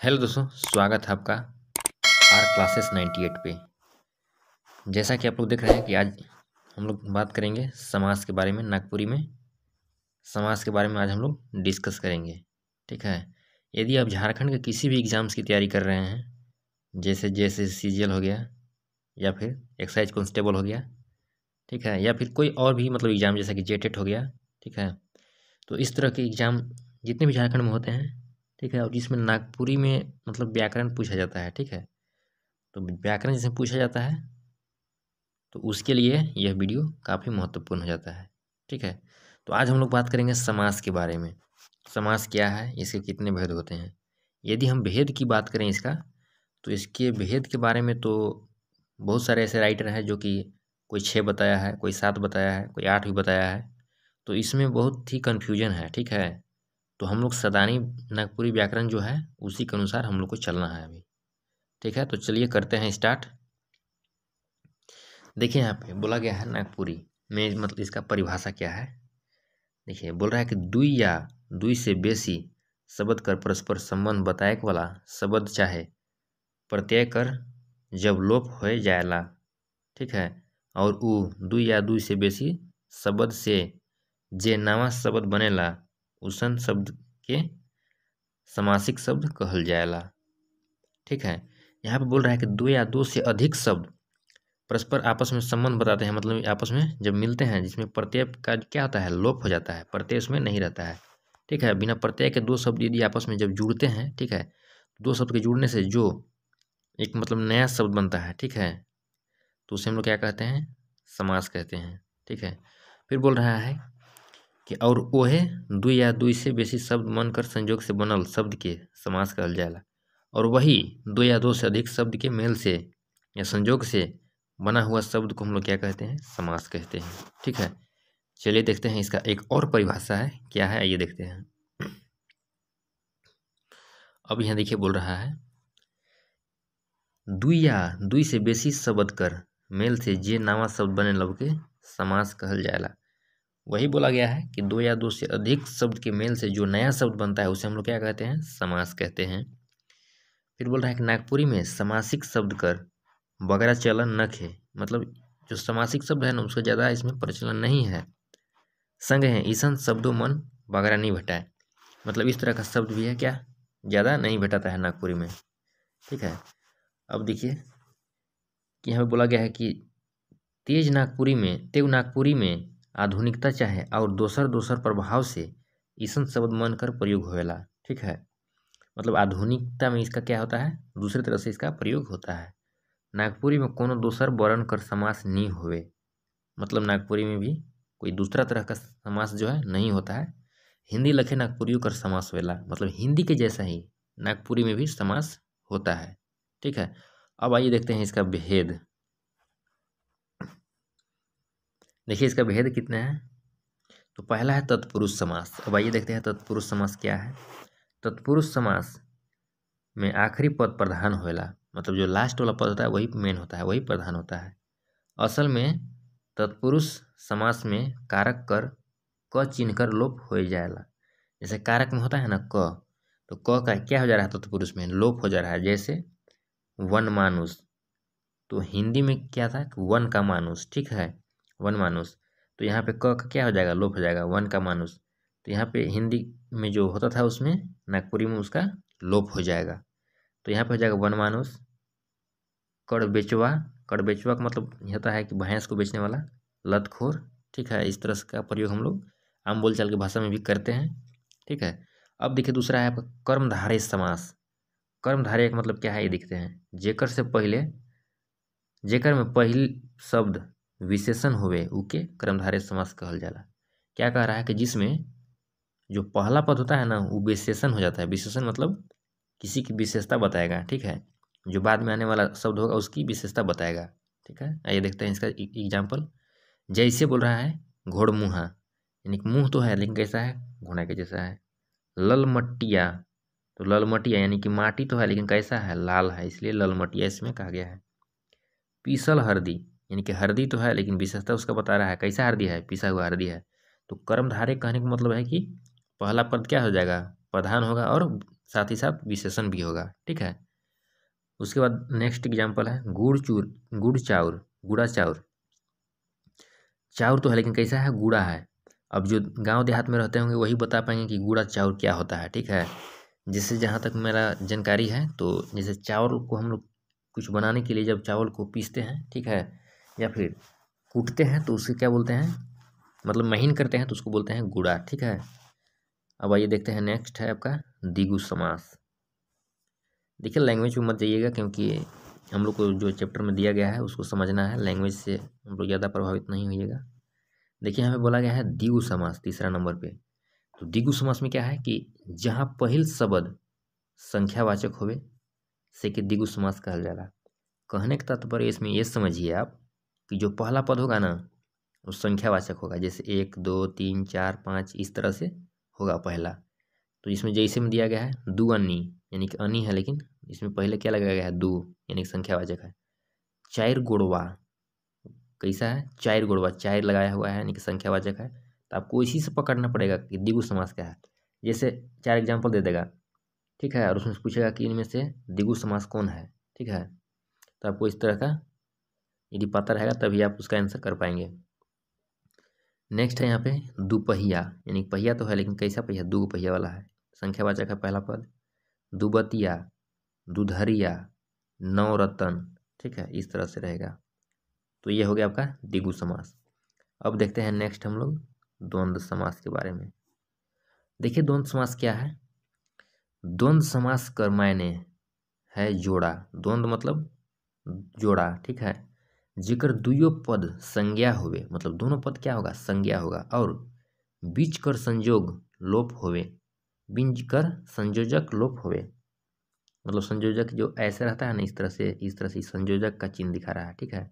Hello दोस्तों, स्वागत है आपका आर क्लासेस 98 पे। जैसा कि आप लोग देख रहे हैं कि आज हम लोग बात करेंगे समास के बारे में। नागपुरी में समास के बारे में आज हम लोग डिस्कस करेंगे। ठीक है। यदि आप झारखंड के किसी भी एग्ज़ाम्स की तैयारी कर रहे हैं, जैसे जैसे सीजीएल हो गया या फिर एक्साइज कांस्टेबल हो गया, ठीक है, या फिर कोई और भी मतलब एग्ज़ाम जैसा कि जेटेट हो गया, ठीक है, तो इस तरह के एग्ज़ाम जितने भी झारखंड में होते हैं, ठीक है, और जिसमें नागपुरी में मतलब व्याकरण पूछा जाता है, ठीक है, तो व्याकरण जिसमें पूछा जाता है तो उसके लिए यह वीडियो काफ़ी महत्वपूर्ण हो जाता है। ठीक है। तो आज हम लोग बात करेंगे समास के बारे में। समास क्या है, इसके कितने भेद होते हैं। यदि हम भेद की बात करें इसका, तो इसके भेद के बारे में तो बहुत सारे ऐसे राइटर हैं जो कि कोई 6 बताया है, कोई 7 बताया है, कोई 8 भी बताया है। तो इसमें बहुत ही कन्फ्यूजन है। ठीक है। तो हम लोग सदानी नागपुरी व्याकरण जो है उसी के अनुसार हम लोग को चलना है अभी। ठीक है। तो चलिए करते हैं स्टार्ट। देखिए यहाँ पे बोला गया है नागपुरी में मतलब इसका परिभाषा क्या है। देखिए बोल रहा है कि दुई या दुई से बेसी शब्द कर परस्पर संबंध बताएक वाला शब्द चाहे प्रत्यय कर जब लोप हो जाएला। ठीक है। और उ दुई या दुई से बेसी शब्द से जे नवा शब्द बनेला उसन शब्द के समासिक शब्द कहल जाएला। ठीक है। यहाँ पे बोल रहा है कि दो या दो से अधिक शब्द परस्पर आपस में संबंध बताते हैं, मतलब आपस में जब मिलते हैं जिसमें प्रत्यय का क्या होता है, लोप हो जाता है, प्रत्यय उसमें नहीं रहता है। ठीक है। बिना प्रत्यय के दो शब्द यदि आपस में जब जुड़ते हैं, ठीक है, दो शब्द के जुड़ने से जो एक मतलब नया शब्द बनता है, ठीक है, तो उसे हम लोग क्या कहते हैं, समास कहते हैं। ठीक है। फिर बोल रहा है कि और ओहे दुई या दुई से बेसी शब्द मन कर संयोग से बनल शब्द के समास कहल जाएला। और वही दो या दो से अधिक शब्द के मेल से या संयोग से बना हुआ शब्द को हम लोग क्या कहते हैं, समास कहते हैं। ठीक है। चलिए देखते हैं इसका एक और परिभाषा है, क्या है आइए देखते हैं। अब यहाँ देखिए बोल रहा है दुई या दुई से बेसी शब्द कर मेल से जे नवा शब्द बने लब के समास कहल जाएला। वही बोला गया है कि दो या दो से अधिक शब्द के मेल से जो नया शब्द बनता है उसे हम लोग क्या कहते हैं, समास कहते हैं। फिर बोल रहा है कि नागपुरी में समासिक शब्द कर वगैरह चलन नख है, मतलब जो समासिक शब्द है ना उसका ज़्यादा इसमें प्रचलन नहीं है। संग है ईसन शब्दों मन वगैरह नहीं भेटाए, मतलब इस तरह का शब्द भी है क्या, ज़्यादा नहीं भेटाता है नागपुरी में। ठीक है। अब देखिए कि यहाँ पे बोला गया है कि तेव नागपुरी में आधुनिकता चाहे और दोसर दोसर प्रभाव से ईसन शब्द मन कर प्रयोग होवेला। ठीक है। मतलब आधुनिकता में इसका क्या होता है, दूसरी तरह से इसका प्रयोग होता है। नागपुरी में कोनो दोसर वर्ण कर समास नहीं होवे, मतलब नागपुरी में भी कोई दूसरा तरह का समास जो है नहीं होता है। हिंदी लखे नागपुरियों कर समास होवेला, मतलब हिंदी के जैसा ही नागपुरी में भी समास होता है। ठीक है। अब आइए देखते हैं इसका भेद। देखिए इसका भेद कितना है। तो पहला है तत्पुरुष समास। अब आइए देखते हैं तत्पुरुष समास क्या है। तत्पुरुष समास में आखिरी पद प्रधान होएला, मतलब जो लास्ट वाला पद होता है वही मेन होता है, वही प्रधान होता है। असल में तत्पुरुष समास में कारक कर क चिन्ह कर लोप हो जाएला। जैसे कारक में होता है ना क, तो क का क्या हो जा रहा है, तत्पुरुष में लोप हो जा रहा है। जैसे वन मानुष, तो हिंदी में क्या था, वन का मानुष। ठीक है, वन मानुष, तो यहाँ पे क का क्या हो जाएगा, लोप हो जाएगा, वन का मानुष। तो यहाँ पे हिंदी में जो होता था उसमें नागपुरी में उसका लोप हो जाएगा। तो यहाँ पे हो जाएगा वन मानुष। कड़ बेचवा, कड़ बेचवा का मतलब होता है कि भैंस को बेचने वाला, लतखोर। ठीक है। इस तरह का प्रयोग हम लोग आम बोलचाल की भाषा में भी करते हैं। ठीक है। अब देखिए दूसरा है आपका कर्मधारय समास। कर्मधारय का मतलब क्या है ये देखते हैं। जेकर से पहले, जेकर में पहिल शब्द विशेषण होवे उके कर्मधारय समास कहल जाला। क्या कह रहा है कि जिसमें जो पहला पद होता है ना वो विशेषण हो जाता है। विशेषण मतलब किसी की विशेषता बताएगा। ठीक है। जो बाद में आने वाला शब्द होगा उसकी विशेषता बताएगा। ठीक है। आइए देखते हैं इसका एग्जाम्पल। जैसे बोल रहा है घोड़मुहा, यानी कि मुंह तो है लेकिन कैसा है, घोड़ा के जैसा है। ललमटिया, तो ललमटिया यानी कि माटी तो है लेकिन कैसा है, लाल है, इसलिए ललमटिया इसमें कहा गया है। पीसल हरदी, यानी कि हरदी तो है लेकिन विशेषता उसका बता रहा है, कैसा हरदी है, पिसा हुआ हरदी है। तो कर्मधारय कहने का मतलब है कि पहला पद क्या हो जाएगा, प्रधान होगा और साथ ही साथ विशेषण भी होगा। ठीक है, उसके बाद नेक्स्ट एग्जाम्पल है गुड़ चाउर, गुड़ा चाउर। चाउर तो है लेकिन कैसा है, गुड़ा है। अब जो गांव देहात में रहते होंगे वही बता पाएंगे कि गुड़ा चाउर क्या होता है। ठीक है, जिससे जहाँ तक मेरा जानकारी है, तो जैसे चावल को हम लोग कुछ बनाने के लिए जब चावल को पीसते हैं, ठीक है, या फिर कूटते हैं, तो उसे क्या बोलते हैं, मतलब महीन करते हैं तो उसको बोलते हैं गुड़ा। ठीक है, अब आइए देखते हैं नेक्स्ट है आपका द्विगु समास। देखिए लैंग्वेज में मत जाइएगा, क्योंकि हम लोग को जो चैप्टर में दिया गया है उसको समझना है, लैंग्वेज से हम लोग ज़्यादा प्रभावित नहीं होइएगा। देखिए हमें बोला गया है द्विगु समास तीसरा नंबर पे। तो द्विगु समास में क्या है कि जहाँ पहिल शब्द संख्यावाचक होवे से कि द्विगु समास कहल जाला। कहने का तात्पर्य इसमें ये समझिए आप कि जो पहला पद होगा ना वो संख्यावाचक होगा, जैसे 1 2 3 4 5 इस तरह से होगा पहला। तो इसमें जैसे में दिया गया है दू अन्नी, यानी कि अन्नी है लेकिन इसमें पहले क्या लगाया गया है, दू, यानी कि संख्यावाचक है। चार गुड़वा, कैसा है, चार गुड़वा, चार लगाया हुआ है यानी कि संख्यावाचक है। तो आपको इसी से पकड़ना पड़ेगा कि द्विगु समास क्या है। जैसे 4 एग्जाम्पल दे देगा, ठीक है, और उसमें से पूछेगा कि इनमें से द्विगु समास कौन है। ठीक है, तो आपको इस तरह का यदि पता रहेगा तभी आप उसका आंसर कर पाएंगे। नेक्स्ट है यहाँ पे दुपहिया, यानी पहिया तो है लेकिन कैसा पहिया, दो पहिया वाला है, संख्यावाचक है पहला पद। दुबतिया, दुधरिया, नवरत्न, ठीक है, इस तरह से रहेगा। तो ये हो गया आपका द्विगु समास। अब देखते हैं नेक्स्ट हम लोग द्वंद्व समास के बारे में। देखिए द्वंद्व समास क्या है। द्वंद्व समास का मायने है जोड़ा। द्वंद्व मतलब जोड़ा, ठीक है, जिकर दुयो पद संज्ञा होवे, मतलब दोनों पद क्या होगा, संज्ञा होगा, और बीच कर संयोग लोप होवे, बीच कर संयोजक लोप होवे, मतलब संयोजक जो ऐसे रहता है ना इस तरह से संयोजक का चिन्ह दिखा रहा है। ठीक है,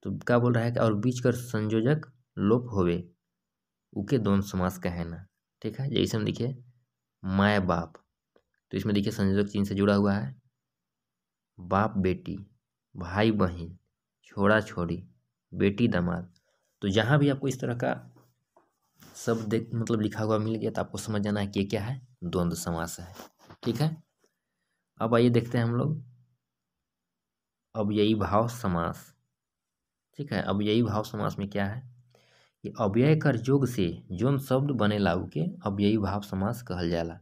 तो क्या बोल रहा है कि और बीच कर संयोजक लोप होवे उके द्वंद्व समास कहेना। ठीक है, जैसे हम देखिए माय बाप, तो इसमें देखिए संयोजक चिन्ह से जुड़ा हुआ है, बाप बेटी, भाई बहन, छोड़ा छोड़ी, बेटी दामाद। तो जहाँ भी आपको इस तरह का शब्द मतलब लिखा हुआ मिल गया तो आपको समझ जाना है कि ये क्या है, द्वंद्व समास है। ठीक है, अब आइए देखते हैं हम लोग अव्ययी भाव समास। ठीक है, अव्ययी भाव समास में क्या है कि अव्यय कर जोग से जोन शब्द बनेला उके अव्ययी भाव समास कहल जाला।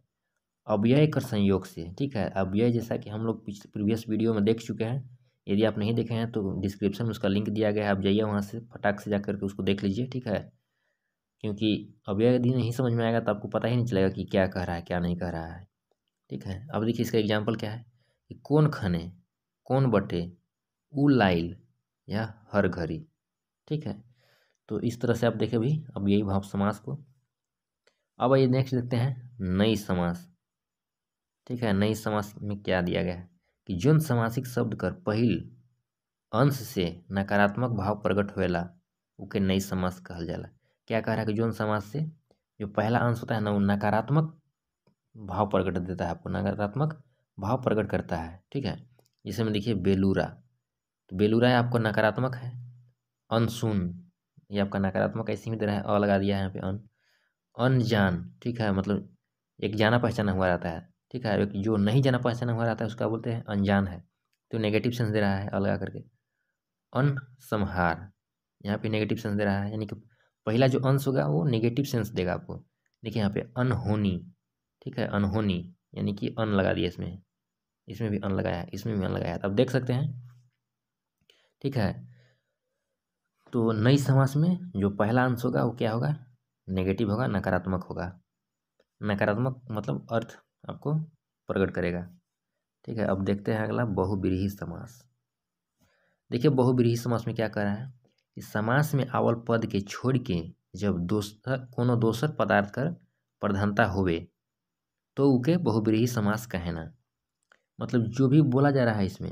अव्यय कर संयोग से, ठीक है, अव्यय जैसा कि हम लोग प्रीवियस वीडियो में देख चुके हैं। यदि आप नहीं देखे हैं तो डिस्क्रिप्शन में उसका लिंक दिया गया है, आप जाइए वहाँ से फटाक से जा करके उसको देख लीजिए। ठीक है, क्योंकि अव्यय यदि नहीं समझ में आएगा तो आपको पता ही नहीं चलेगा कि क्या कह रहा है क्या नहीं कह रहा है। ठीक है, अब देखिए इसका एग्जाम्पल क्या है कि कौन खने, कौन बटे, उ लाइल या हर घड़ी। ठीक है, तो इस तरह से आप देखें भी अब यही भाव समास को। अब आइए नेक्स्ट देखते हैं नई समास। ठीक है, नई समास में क्या दिया गया है कि जोन समासिक शब्द कर पहिल अंश से नकारात्मक भाव प्रकट होएला उके नई समास कहल जाला। क्या कह रहा है कि जोन समास से जो पहला अंश होता है ना वो नकारात्मक भाव प्रकट देता है, आपको नकारात्मक भाव प्रकट करता है। ठीक है, जैसे में देखिए बेलूरा, तो बेलूरा है आपको नकारात्मक है। अनसुन, ये आपका नकारात्मक ऐसे ही दे रहा है, अ लगा दिया है यहाँ पे अन। अनजान, ठीक है, मतलब एक जाना पहचाना हुआ रहता है। ठीक है, एक जो नहीं जाना पहचाना हुआ रहता है उसका बोलते हैं अनजान है, तो नेगेटिव सेंस दे रहा है अ लगा करके। अनसंहार, यहाँ पे नेगेटिव सेंस दे रहा है, यानी कि पहला जो अंश होगा वो नेगेटिव सेंस देगा आपको। देखिए यहाँ पे अनहोनी, ठीक है, अनहोनी यानी कि अन लगा दिया इसमें, इसमें भी अन लगाया है, इसमें भी अन लगाया है, तो आप देख सकते हैं। ठीक है, तो नई समास में जो पहला अंश होगा वो क्या होगा, नेगेटिव होगा, नकारात्मक होगा। नकारात्मक मतलब अर्थ आपको प्रकट करेगा। ठीक है, अब देखते हैं अगला बहुब्रीहि समास। देखिए बहुब्रीहि समास में क्या कर रहा है कि समास में आवल पद के छोड़ के जब दोसर कोनो दोसर पदार्थ कर प्रधानता होवे तो उके बहुब्रीहि समास कहेना। मतलब जो भी बोला जा रहा है इसमें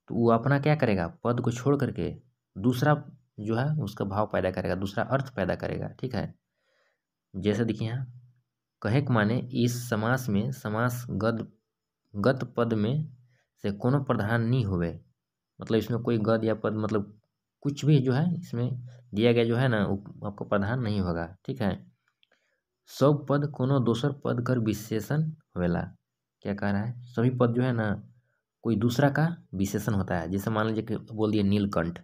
तो वो अपना क्या करेगा, पद को छोड़ करके दूसरा जो है उसका भाव पैदा करेगा, दूसरा अर्थ पैदा करेगा। ठीक है, जैसे देखिए यहाँ कहे के माने इस समास में समास गत पद में से कोनो प्रधान नहीं होवे, मतलब इसमें कोई गद या पद मतलब कुछ भी जो है इसमें दिया गया जो है ना वो आपको प्रधान नहीं होगा। ठीक है, सब पद कोनो दोसर पद कर विशेषण होवेला, क्या कह रहा है, सभी पद जो है ना कोई दूसरा का विशेषण होता है। जैसे मान लीजिए कि बोल दिए नीलकंठ,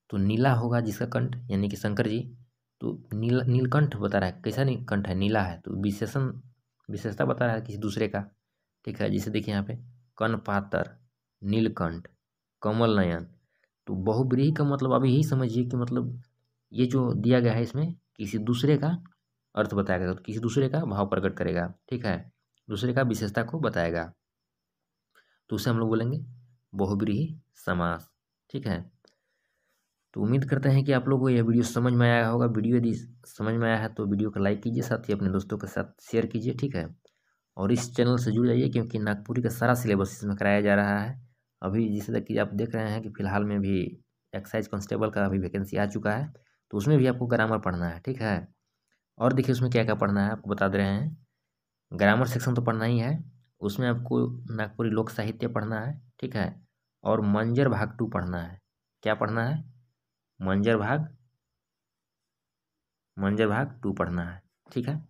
तो नीला होगा जिसका कंठ यानी कि शंकर जी, तो नीलकंठ बता रहा है, कैसा नीलकंठ है, नीला है, तो विशेषण विशेषता बता रहा है किसी दूसरे का। ठीक है, जैसे देखिए यहाँ पे कनपातर, नीलकंठ, कमल नयन, तो बहुब्रीहि का मतलब अभी यही समझिए कि मतलब ये जो दिया गया है इसमें किसी दूसरे का अर्थ बताएगा, तो किसी दूसरे का भाव प्रकट करेगा। ठीक है, दूसरे का विशेषता को बताएगा, तो उसे हम लोग बोलेंगे बहुब्रीहि समास। ठीक है, तो उम्मीद करते हैं कि आप लोगों को यह वीडियो समझ में आया होगा। वीडियो यदि समझ में आया है तो वीडियो को लाइक कीजिए, साथ ही अपने दोस्तों के साथ शेयर कीजिए। ठीक है, और इस चैनल से जुड़ जाइए क्योंकि नागपुरी का सारा सिलेबस इसमें कराया जा रहा है। अभी जैसे कि आप देख रहे हैं कि फ़िलहाल में भी एक्साइज कांस्टेबल का अभी वैकेंसी आ चुका है, तो उसमें भी आपको ग्रामर पढ़ना है। ठीक है, और देखिए उसमें क्या क्या पढ़ना है आपको बता दे रहे हैं। ग्रामर सेक्शन तो पढ़ना ही है, उसमें आपको नागपुरी लोक साहित्य पढ़ना है। ठीक है, और मंजर भाग 2 पढ़ना है। क्या पढ़ना है, मंजर भाग 2 पढ़ना है। ठीक है,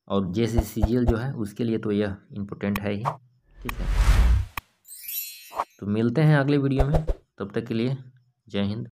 और JCCGL जो है उसके लिए तो यह इम्पोर्टेंट है ही। ठीक है, तो मिलते हैं अगले वीडियो में, तब तक के लिए जय हिंद।